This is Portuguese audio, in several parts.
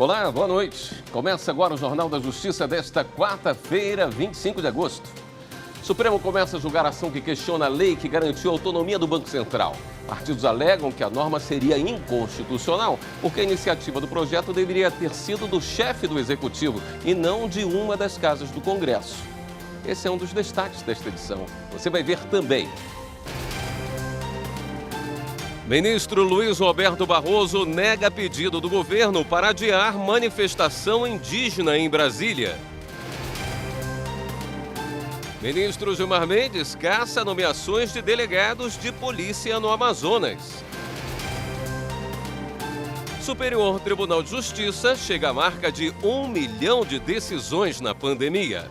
Olá, boa noite. Começa agora o Jornal da Justiça desta quarta-feira, 25 de agosto. O Supremo começa a julgar a ação que questiona a lei que garantiu a autonomia do Banco Central. Partidos alegam que a norma seria inconstitucional, porque a iniciativa do projeto deveria ter sido do chefe do Executivo e não de uma das casas do Congresso. Esse é um dos destaques desta edição. Você vai ver também. Ministro Luiz Roberto Barroso nega pedido do governo para adiar manifestação indígena em Brasília. Ministro Gilmar Mendes caça nomeações de delegados de polícia no Amazonas. Superior Tribunal de Justiça chega à marca de 1 milhão de decisões na pandemia.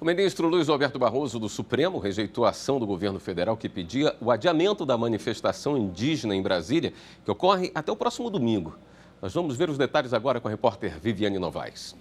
O ministro Luiz Roberto Barroso, do Supremo, rejeitou a ação do governo federal que pedia o adiamento da manifestação indígena em Brasília, que ocorre até o próximo domingo. Nós vamos ver os detalhes agora com a repórter Viviane Novaes.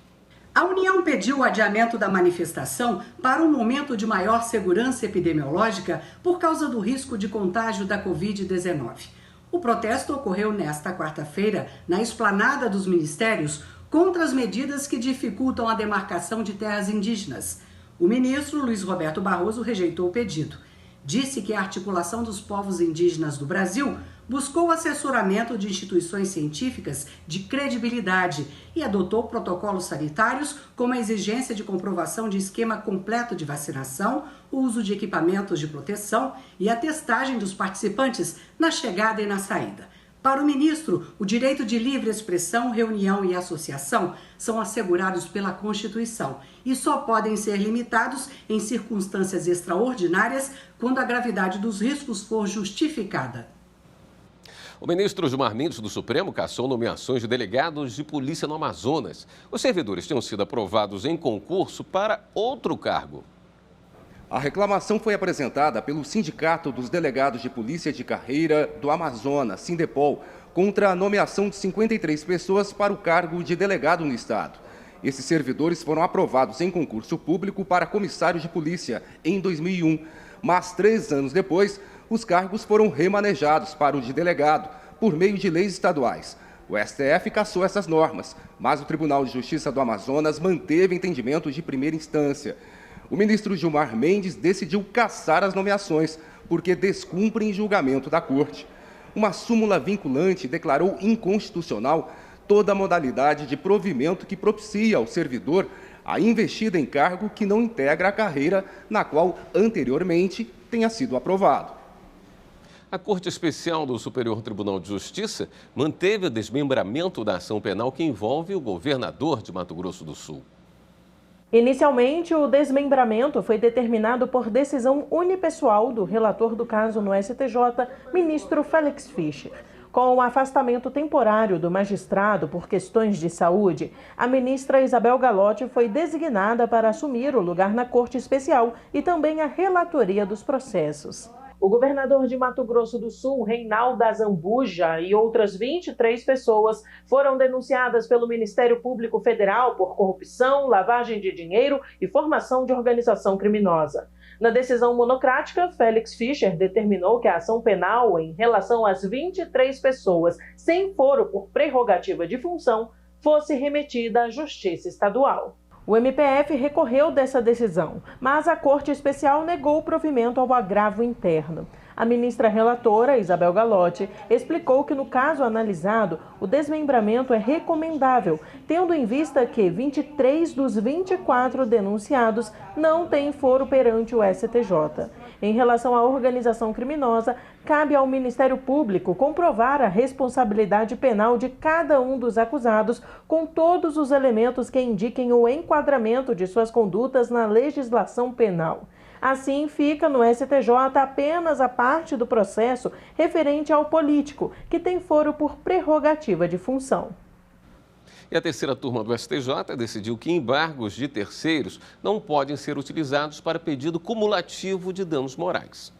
A União pediu o adiamento da manifestação para um momento de maior segurança epidemiológica por causa do risco de contágio da Covid-19. O protesto ocorreu nesta quarta-feira na esplanada dos ministérios contra as medidas que dificultam a demarcação de terras indígenas. O ministro Luiz Roberto Barroso rejeitou o pedido. Disse que a articulação dos povos indígenas do Brasil buscou assessoramento de instituições científicas de credibilidade e adotou protocolos sanitários como a exigência de comprovação de esquema completo de vacinação, o uso de equipamentos de proteção e a testagem dos participantes na chegada e na saída. Para o ministro, o direito de livre expressão, reunião e associação são assegurados pela Constituição e só podem ser limitados em circunstâncias extraordinárias quando a gravidade dos riscos for justificada. O ministro Gilmar Mendes, do Supremo, cassou nomeações de delegados de polícia no Amazonas. Os servidores tinham sido aprovados em concurso para outro cargo. A reclamação foi apresentada pelo Sindicato dos Delegados de Polícia de Carreira do Amazonas, Sindepol, contra a nomeação de 53 pessoas para o cargo de delegado no estado. Esses servidores foram aprovados em concurso público para comissário de polícia em 2001, mas 3 anos depois, os cargos foram remanejados para o de delegado por meio de leis estaduais. O STF cassou essas normas, mas o Tribunal de Justiça do Amazonas manteve entendimento de primeira instância. O ministro Gilmar Mendes decidiu cassar as nomeações, porque descumprem julgamento da Corte. Uma súmula vinculante declarou inconstitucional toda a modalidade de provimento que propicia ao servidor a investida em cargo que não integra a carreira na qual anteriormente tenha sido aprovado. A Corte Especial do Superior Tribunal de Justiça manteve o desmembramento da ação penal que envolve o governador de Mato Grosso do Sul. Inicialmente, o desmembramento foi determinado por decisão unipessoal do relator do caso no STJ, ministro Félix Fischer. Com o afastamento temporário do magistrado por questões de saúde, a ministra Isabel Galotti foi designada para assumir o lugar na Corte Especial e também a relatoria dos processos. O governador de Mato Grosso do Sul, Reinaldo Azambuja, e outras 23 pessoas foram denunciadas pelo Ministério Público Federal por corrupção, lavagem de dinheiro e formação de organização criminosa. Na decisão monocrática, Félix Fischer determinou que a ação penal em relação às 23 pessoas sem foro por prerrogativa de função fosse remetida à Justiça Estadual. O MPF recorreu dessa decisão, mas a Corte Especial negou o provimento ao agravo interno. A ministra relatora, Isabel Galotti, explicou que no caso analisado, o desmembramento é recomendável, tendo em vista que 23 dos 24 denunciados não têm foro perante o STJ. Em relação à organização criminosa, cabe ao Ministério Público comprovar a responsabilidade penal de cada um dos acusados com todos os elementos que indiquem o enquadramento de suas condutas na legislação penal. Assim, fica no STJ apenas a parte do processo referente ao político, que tem foro por prerrogativa de função. E a terceira turma do STJ decidiu que embargos de terceiros não podem ser utilizados para pedido cumulativo de danos morais.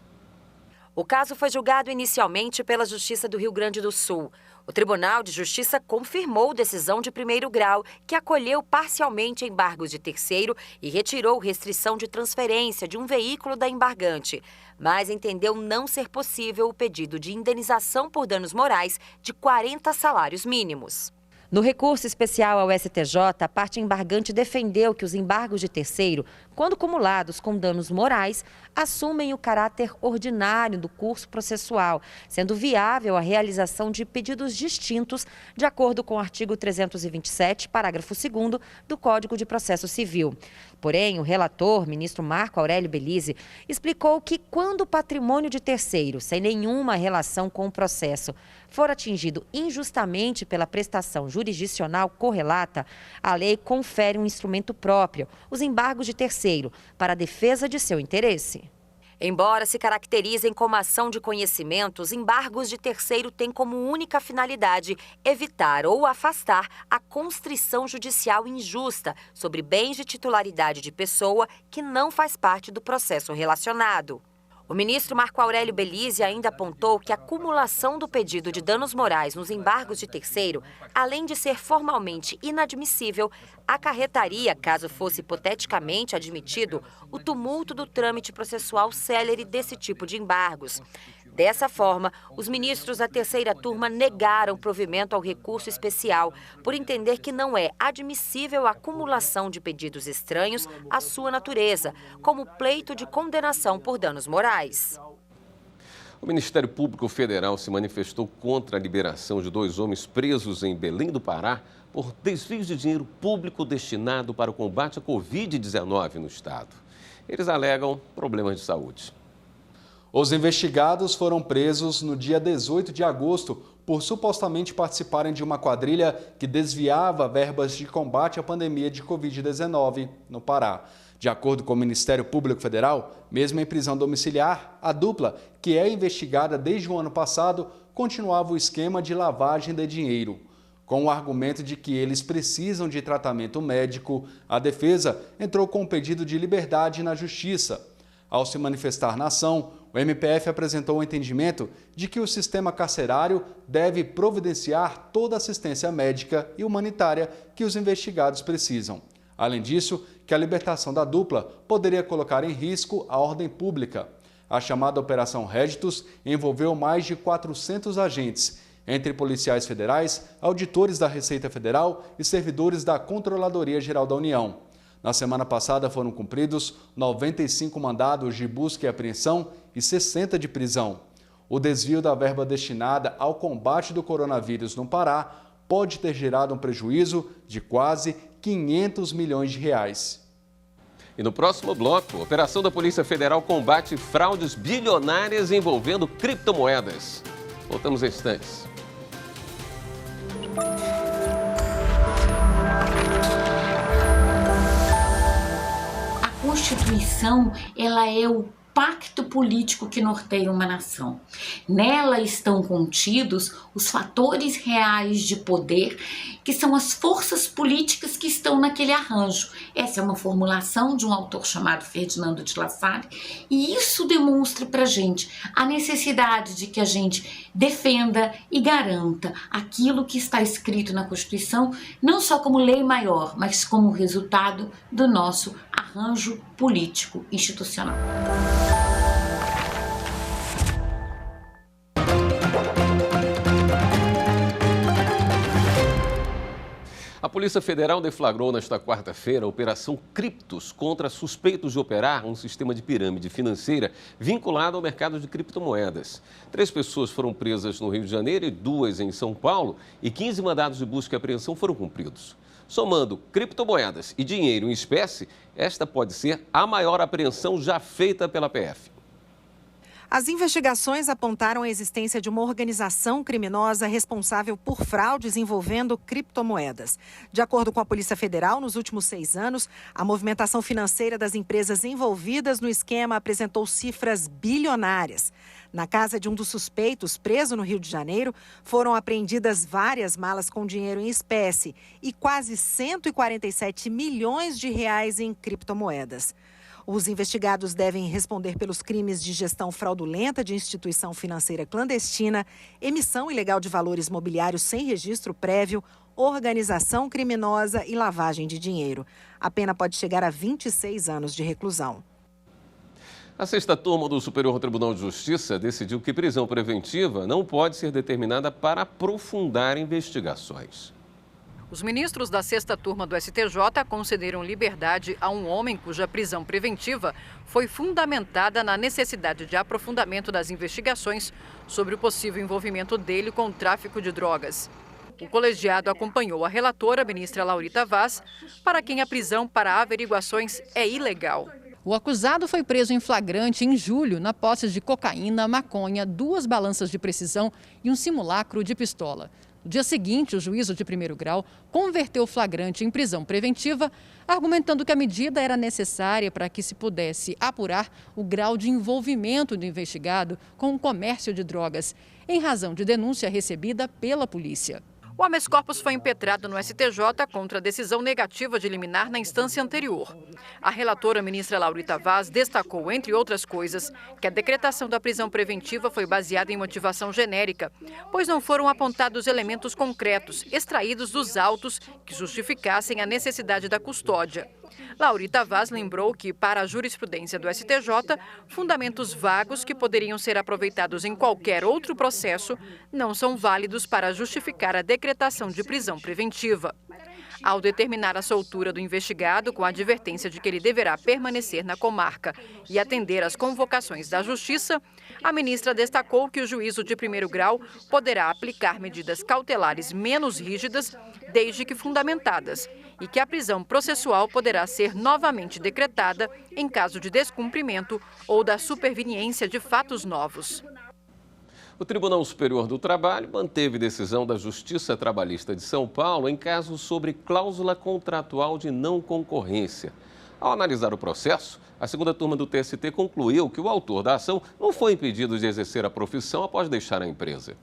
O caso foi julgado inicialmente pela Justiça do Rio Grande do Sul. O Tribunal de Justiça confirmou decisão de primeiro grau, que acolheu parcialmente embargos de terceiro e retirou restrição de transferência de um veículo da embargante, mas entendeu não ser possível o pedido de indenização por danos morais de 40 salários mínimos. No recurso especial ao STJ, a parte embargante defendeu que os embargos de terceiro, quando cumulados com danos morais, assumem o caráter ordinário do curso processual, sendo viável a realização de pedidos distintos, de acordo com o artigo 327, parágrafo 2º do Código de Processo Civil. Porém, o relator, ministro Marco Aurélio Belize, explicou que quando o patrimônio de terceiro, sem nenhuma relação com o processo, for atingido injustamente pela prestação jurisdicional correlata, a lei confere um instrumento próprio, os embargos de terceiro, para a defesa de seu interesse. Embora se caracterizem como ação de conhecimento, os embargos de terceiro têm como única finalidade evitar ou afastar a constrição judicial injusta sobre bens de titularidade de pessoa que não faz parte do processo relacionado. O ministro Marco Aurélio Belize ainda apontou que a acumulação do pedido de danos morais nos embargos de terceiro, além de ser formalmente inadmissível, acarretaria, caso fosse hipoteticamente admitido, o tumulto do trâmite processual célere desse tipo de embargos. Dessa forma, os ministros da terceira turma negaram provimento ao recurso especial, por entender que não é admissível a acumulação de pedidos estranhos à sua natureza, como pleito de condenação por danos morais. O Ministério Público Federal se manifestou contra a liberação de 2 homens presos em Belém do Pará por desvios de dinheiro público destinado para o combate à Covid-19 no estado. Eles alegam problemas de saúde. Os investigados foram presos no dia 18 de agosto por supostamente participarem de uma quadrilha que desviava verbas de combate à pandemia de Covid-19 no Pará. De acordo com o Ministério Público Federal, mesmo em prisão domiciliar, a dupla, que é investigada desde o ano passado, continuava o esquema de lavagem de dinheiro. Com o argumento de que eles precisam de tratamento médico, a defesa entrou com um pedido de liberdade na Justiça. Ao se manifestar na ação, o MPF apresentou o entendimento de que o sistema carcerário deve providenciar toda a assistência médica e humanitária que os investigados precisam. Além disso, que a libertação da dupla poderia colocar em risco a ordem pública. A chamada Operação Réditos envolveu mais de 400 agentes, entre policiais federais, auditores da Receita Federal e servidores da Controladoria Geral da União. Na semana passada foram cumpridos 95 mandados de busca e apreensão e 60 de prisão. O desvio da verba destinada ao combate do coronavírus no Pará pode ter gerado um prejuízo de quase 500 milhões de reais. E no próximo bloco, a operação da Polícia Federal combate fraudes bilionárias envolvendo criptomoedas. Voltamos em instantes. A Constituição, ela é o pacto político que norteia uma nação. Nela estão contidos os fatores reais de poder, que são as forças políticas que estão naquele arranjo. Essa é uma formulação de um autor chamado Ferdinando de La Salle, e isso demonstra para a gente a necessidade de que a gente defenda e garanta aquilo que está escrito na Constituição, não só como lei maior, mas como resultado do nosso arranjo político institucional. A Polícia Federal deflagrou nesta quarta-feira a Operação Criptos contra suspeitos de operar um sistema de pirâmide financeira vinculado ao mercado de criptomoedas. 3 pessoas foram presas no Rio de Janeiro e 2 em São Paulo, e 15 mandados de busca e apreensão foram cumpridos. Somando criptomoedas e dinheiro em espécie, esta pode ser a maior apreensão já feita pela PF. As investigações apontaram a existência de uma organização criminosa responsável por fraudes envolvendo criptomoedas. De acordo com a Polícia Federal, nos últimos 6 anos, a movimentação financeira das empresas envolvidas no esquema apresentou cifras bilionárias. Na casa de um dos suspeitos, preso no Rio de Janeiro, foram apreendidas várias malas com dinheiro em espécie e quase 147 milhões de reais em criptomoedas. Os investigados devem responder pelos crimes de gestão fraudulenta de instituição financeira clandestina, emissão ilegal de valores mobiliários sem registro prévio, organização criminosa e lavagem de dinheiro. A pena pode chegar a 26 anos de reclusão. A sexta turma do Superior Tribunal de Justiça decidiu que prisão preventiva não pode ser determinada para aprofundar investigações. Os ministros da sexta turma do STJ concederam liberdade a um homem cuja prisão preventiva foi fundamentada na necessidade de aprofundamento das investigações sobre o possível envolvimento dele com o tráfico de drogas. O colegiado acompanhou a relatora, ministra Laurita Vaz, para quem a prisão para averiguações é ilegal. O acusado foi preso em flagrante em julho na posse de cocaína, maconha, 2 balanças de precisão e um simulacro de pistola. No dia seguinte, o juízo de primeiro grau converteu o flagrante em prisão preventiva, argumentando que a medida era necessária para que se pudesse apurar o grau de envolvimento do investigado com o comércio de drogas, em razão de denúncia recebida pela polícia. O habeas corpus foi impetrado no STJ contra a decisão negativa de liminar na instância anterior. A relatora, ministra Laurita Vaz, destacou, entre outras coisas, que a decretação da prisão preventiva foi baseada em motivação genérica, pois não foram apontados elementos concretos extraídos dos autos que justificassem a necessidade da custódia. Laurita Vaz lembrou que, para a jurisprudência do STJ, fundamentos vagos que poderiam ser aproveitados em qualquer outro processo não são válidos para justificar a decretação de prisão preventiva. Ao determinar a soltura do investigado, com a advertência de que ele deverá permanecer na comarca e atender às convocações da Justiça, a ministra destacou que o juízo de primeiro grau poderá aplicar medidas cautelares menos rígidas, desde que fundamentadas, e que a prisão processual poderá ser novamente decretada em caso de descumprimento ou da superveniência de fatos novos. O Tribunal Superior do Trabalho manteve decisão da Justiça Trabalhista de São Paulo em caso sobre cláusula contratual de não concorrência. Ao analisar o processo, a segunda turma do TST concluiu que o autor da ação não foi impedido de exercer a profissão após deixar a empresa.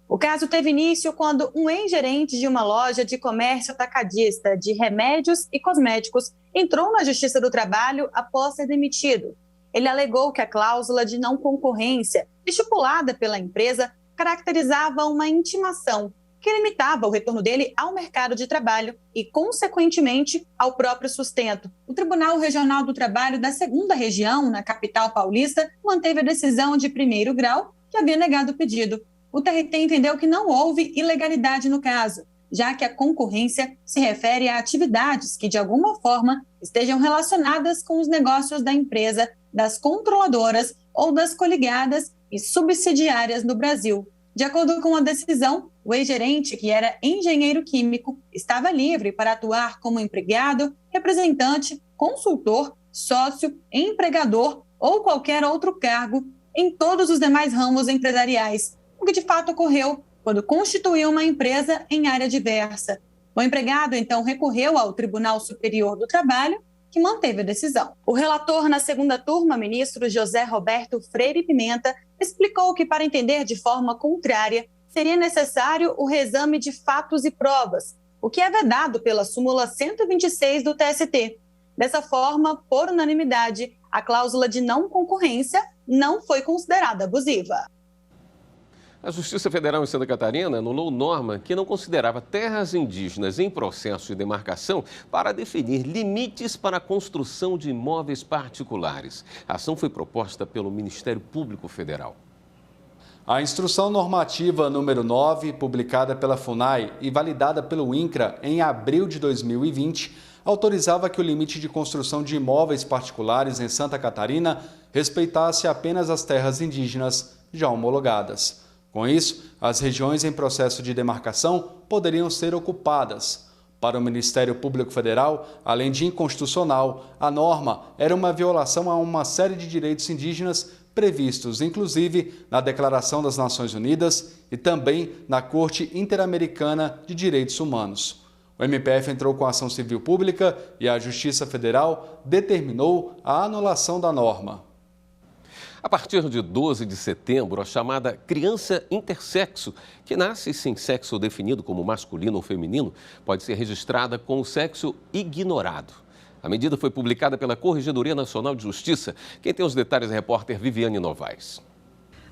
O caso teve início quando um ex-gerente de uma loja de comércio atacadista de remédios e cosméticos entrou na Justiça do Trabalho após ser demitido. Ele alegou que a cláusula de não concorrência, estipulada pela empresa, caracterizava uma intimação que limitava o retorno dele ao mercado de trabalho e, consequentemente, ao próprio sustento. O Tribunal Regional do Trabalho da 2ª Região, na capital paulista, manteve a decisão de primeiro grau que havia negado o pedido. O TRT entendeu que não houve ilegalidade no caso, já que a concorrência se refere a atividades que, de alguma forma, estejam relacionadas com os negócios da empresa, das controladoras ou das coligadas e subsidiárias no Brasil. De acordo com a decisão, o ex-gerente, que era engenheiro químico, estava livre para atuar como empregado, representante, consultor, sócio, empregador ou qualquer outro cargo em todos os demais ramos empresariais, o que de fato ocorreu quando constituiu uma empresa em área diversa. O empregado, então, recorreu ao Tribunal Superior do Trabalho, que manteve a decisão. O relator na segunda turma, ministro José Roberto Freire Pimenta, explicou que, para entender de forma contrária, seria necessário o reexame de fatos e provas, o que é vedado pela súmula 126 do TST. Dessa forma, por unanimidade, a cláusula de não concorrência não foi considerada abusiva. A Justiça Federal em Santa Catarina anulou norma que não considerava terras indígenas em processo de demarcação para definir limites para a construção de imóveis particulares. A ação foi proposta pelo Ministério Público Federal. A Instrução Normativa número 9, publicada pela FUNAI e validada pelo INCRA em abril de 2020, autorizava que o limite de construção de imóveis particulares em Santa Catarina respeitasse apenas as terras indígenas já homologadas. Com isso, as regiões em processo de demarcação poderiam ser ocupadas. Para o Ministério Público Federal, além de inconstitucional, a norma era uma violação a uma série de direitos indígenas previstos, inclusive, na Declaração das Nações Unidas e também na Corte Interamericana de Direitos Humanos. O MPF entrou com ação civil pública e a Justiça Federal determinou a anulação da norma. A partir de 12 de setembro, a chamada criança intersexo, que nasce sem sexo definido como masculino ou feminino, pode ser registrada com o sexo ignorado. A medida foi publicada pela Corregedoria Nacional de Justiça. Quem tem os detalhes é a repórter Viviane Novaes.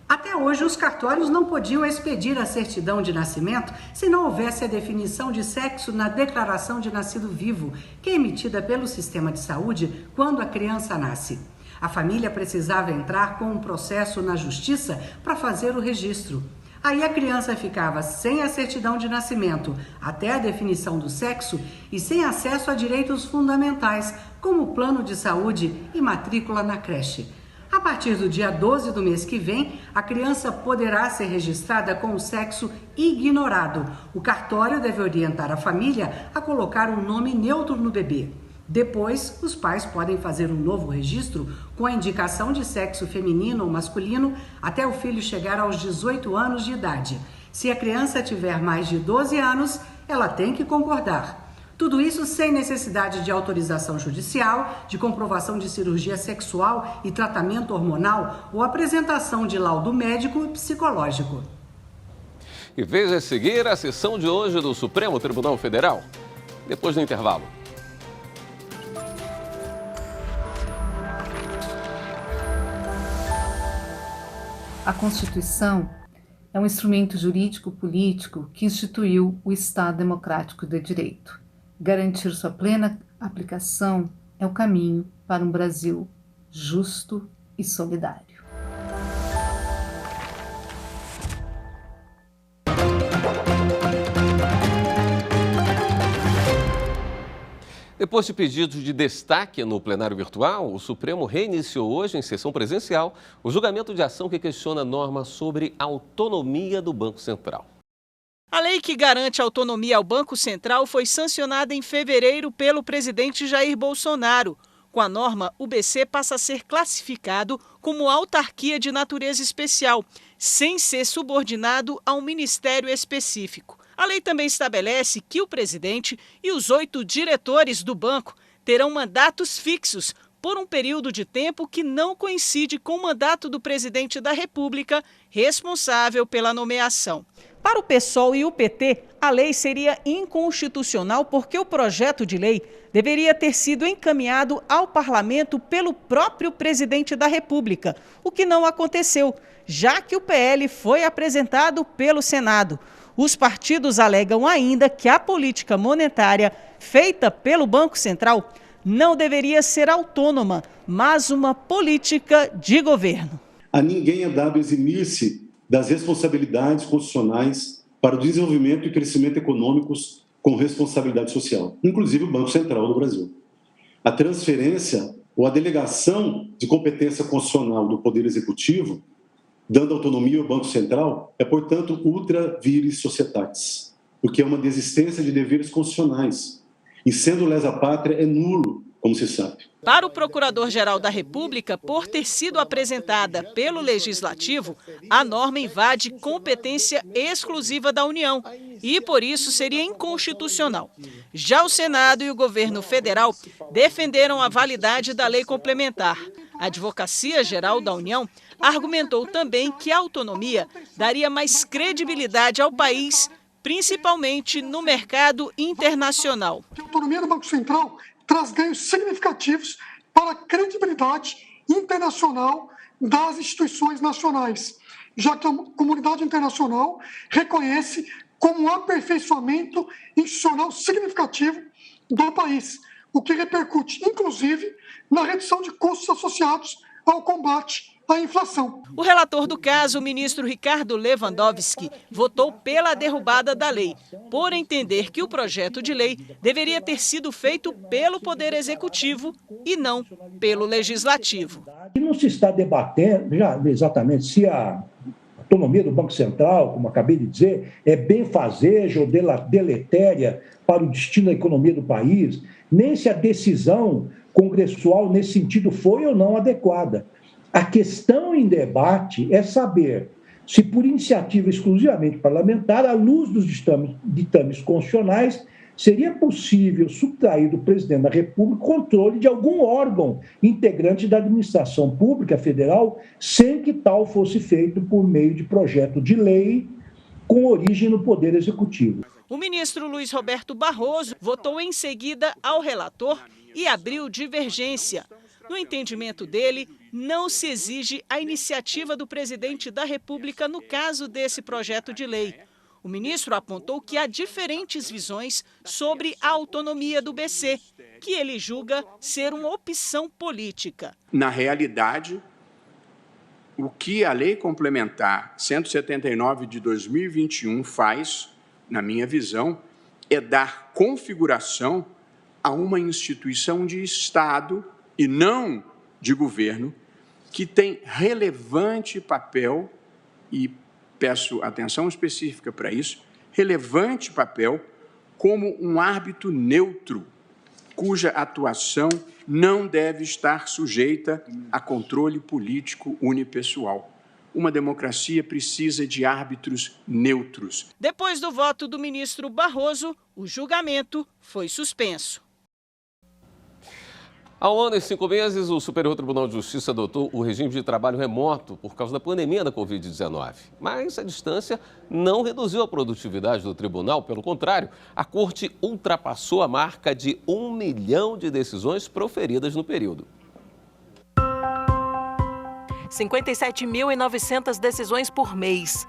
Até hoje, os cartórios não podiam expedir a certidão de nascimento se não houvesse a definição de sexo na declaração de nascido vivo, que é emitida pelo sistema de saúde quando a criança nasce. A família precisava entrar com um processo na justiça para fazer o registro. Aí a criança ficava sem a certidão de nascimento até a definição do sexo e sem acesso a direitos fundamentais, como plano de saúde e matrícula na creche. A partir do dia 12 do mês que vem, a criança poderá ser registrada com o sexo ignorado. O cartório deve orientar a família a colocar um nome neutro no bebê. Depois, os pais podem fazer um novo registro com a indicação de sexo feminino ou masculino até o filho chegar aos 18 anos de idade. Se a criança tiver mais de 12 anos, ela tem que concordar. Tudo isso sem necessidade de autorização judicial, de comprovação de cirurgia sexual e tratamento hormonal ou apresentação de laudo médico e psicológico. E veja a seguir a sessão de hoje do Supremo Tribunal Federal, depois do intervalo. A Constituição é um instrumento jurídico-político que instituiu o Estado Democrático de Direito. Garantir sua plena aplicação é o caminho para um Brasil justo e solidário. Depois de pedidos de destaque no plenário virtual, o Supremo reiniciou hoje, em sessão presencial, o julgamento de ação que questiona a norma sobre a autonomia do Banco Central. A lei que garante autonomia ao Banco Central foi sancionada em fevereiro pelo presidente Jair Bolsonaro. Com a norma, o BC passa a ser classificado como autarquia de natureza especial, sem ser subordinado a um ministério específico. A lei também estabelece que o presidente e os 8 diretores do banco terão mandatos fixos por um período de tempo que não coincide com o mandato do presidente da República, responsável pela nomeação. Para o PSOL e o PT, a lei seria inconstitucional porque o projeto de lei deveria ter sido encaminhado ao parlamento pelo próprio presidente da República, o que não aconteceu, já que o PL foi apresentado pelo Senado. Os partidos alegam ainda que a política monetária feita pelo Banco Central não deveria ser autônoma, mas uma política de governo. A ninguém é dado eximir-se das responsabilidades constitucionais para o desenvolvimento e crescimento econômicos com responsabilidade social, inclusive o Banco Central do Brasil. A transferência ou a delegação de competência constitucional do Poder Executivo, dando autonomia ao Banco Central, é, portanto, ultra vires societatis, porque é uma desistência de deveres constitucionais. E sendo lesa pátria, é nulo, como se sabe. Para o Procurador-Geral da República, por ter sido apresentada pelo Legislativo, a norma invade competência exclusiva da União e, por isso, seria inconstitucional. Já o Senado e o governo federal defenderam a validade da lei complementar. A Advocacia Geral da União argumentou também que a autonomia daria mais credibilidade ao país, principalmente no mercado internacional. A autonomia do Banco Central traz ganhos significativos para a credibilidade internacional das instituições nacionais, já que a comunidade internacional reconhece como um aperfeiçoamento institucional significativo do país, o que repercute, inclusive, na redução de custos associados ao combate à inflação. O relator do caso, o ministro Ricardo Lewandowski, votou pela derrubada da lei, por entender que o projeto de lei deveria ter sido feito pelo Poder Executivo e não pelo Legislativo. E não se está debatendo já exatamente se a autonomia do Banco Central, como acabei de dizer, é benfazeja ou deletéria para o destino da economia do país, nem se a decisão congressual nesse sentido foi ou não adequada. A questão em debate é saber se, por iniciativa exclusivamente parlamentar, à luz dos ditames constitucionais, seria possível subtrair do presidente da República o controle de algum órgão integrante da administração pública federal, sem que tal fosse feito por meio de projeto de lei com origem no Poder Executivo. O ministro Luiz Roberto Barroso votou em seguida ao relator e abriu divergência. No entendimento dele, não se exige a iniciativa do presidente da República no caso desse projeto de lei. O ministro apontou que há diferentes visões sobre a autonomia do BC, que ele julga ser uma opção política. Na realidade, o que a Lei Complementar 179 de 2021 faz, na minha visão, é dar configuração a uma instituição de Estado e não de governo, que tem relevante papel, e peço atenção específica para isso, relevante papel como um árbitro neutro, cuja atuação não deve estar sujeita a controle político unipessoal. Uma democracia precisa de árbitros neutros. Depois do voto do ministro Barroso, o julgamento foi suspenso. Há 1 ano e 5 meses, o Superior Tribunal de Justiça adotou o regime de trabalho remoto por causa da pandemia da Covid-19. Mas a distância não reduziu a produtividade do tribunal, pelo contrário, a Corte ultrapassou a marca de 1 milhão de decisões proferidas no período. 57.900 decisões por mês,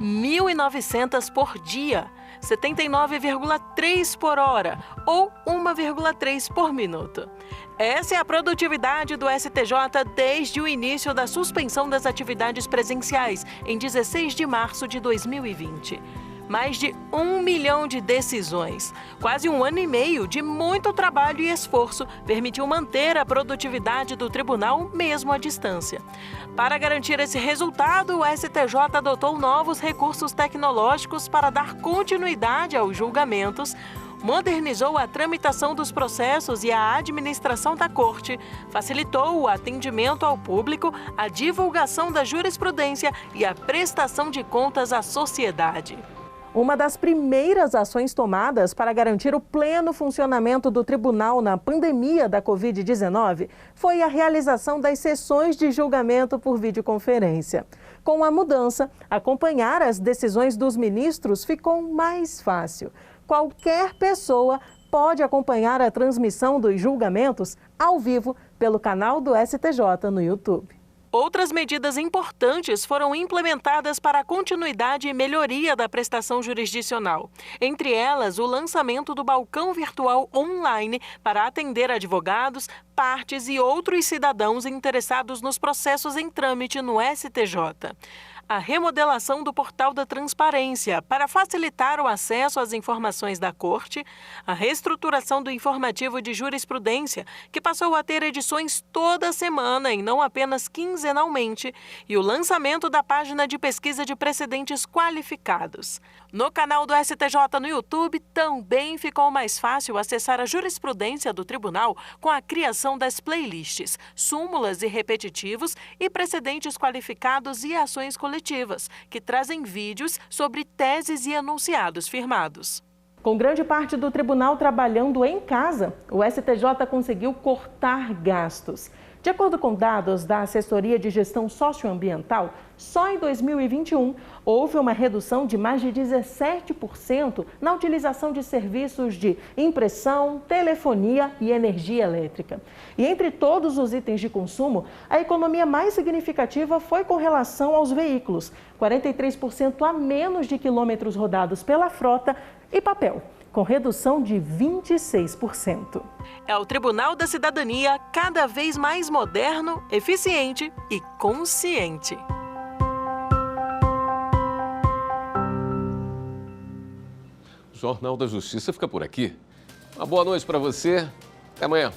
1.900 por dia, 79,3 por hora ou 1,3 por minuto. Essa é a produtividade do STJ desde o início da suspensão das atividades presenciais, em 16 de março de 2020. Mais de 1 milhão de decisões. Quase 1 ano e meio de muito trabalho e esforço permitiu manter a produtividade do tribunal mesmo à distância. Para garantir esse resultado, o STJ adotou novos recursos tecnológicos para dar continuidade aos julgamentos, modernizou a tramitação dos processos e a administração da Corte, facilitou o atendimento ao público, a divulgação da jurisprudência e a prestação de contas à sociedade. Uma das primeiras ações tomadas para garantir o pleno funcionamento do tribunal na pandemia da Covid-19 foi a realização das sessões de julgamento por videoconferência. Com a mudança, acompanhar as decisões dos ministros ficou mais fácil. Qualquer pessoa pode acompanhar a transmissão dos julgamentos ao vivo pelo canal do STJ no YouTube. Outras medidas importantes foram implementadas para a continuidade e melhoria da prestação jurisdicional. Entre elas, o lançamento do balcão virtual online para atender advogados, partes e outros cidadãos interessados nos processos em trâmite no STJ. A remodelação do portal da transparência para facilitar o acesso às informações da Corte, a reestruturação do informativo de jurisprudência, que passou a ter edições toda semana e não apenas quinzenalmente, e o lançamento da página de pesquisa de precedentes qualificados. No canal do STJ no YouTube também ficou mais fácil acessar a jurisprudência do tribunal com a criação das playlists, súmulas e repetitivos e precedentes qualificados e ações coletivas, que trazem vídeos sobre teses e enunciados firmados. Com grande parte do tribunal trabalhando em casa, o STJ conseguiu cortar gastos. De acordo com dados da Assessoria de Gestão Socioambiental, só em 2021 houve uma redução de mais de 17% na utilização de serviços de impressão, telefonia e energia elétrica. E entre todos os itens de consumo, a economia mais significativa foi com relação aos veículos, 43% a menos de quilômetros rodados pela frota e papel, com redução de 26%. É o Tribunal da Cidadania cada vez mais moderno, eficiente e consciente. O Jornal da Justiça fica por aqui. Uma boa noite para você. Até amanhã.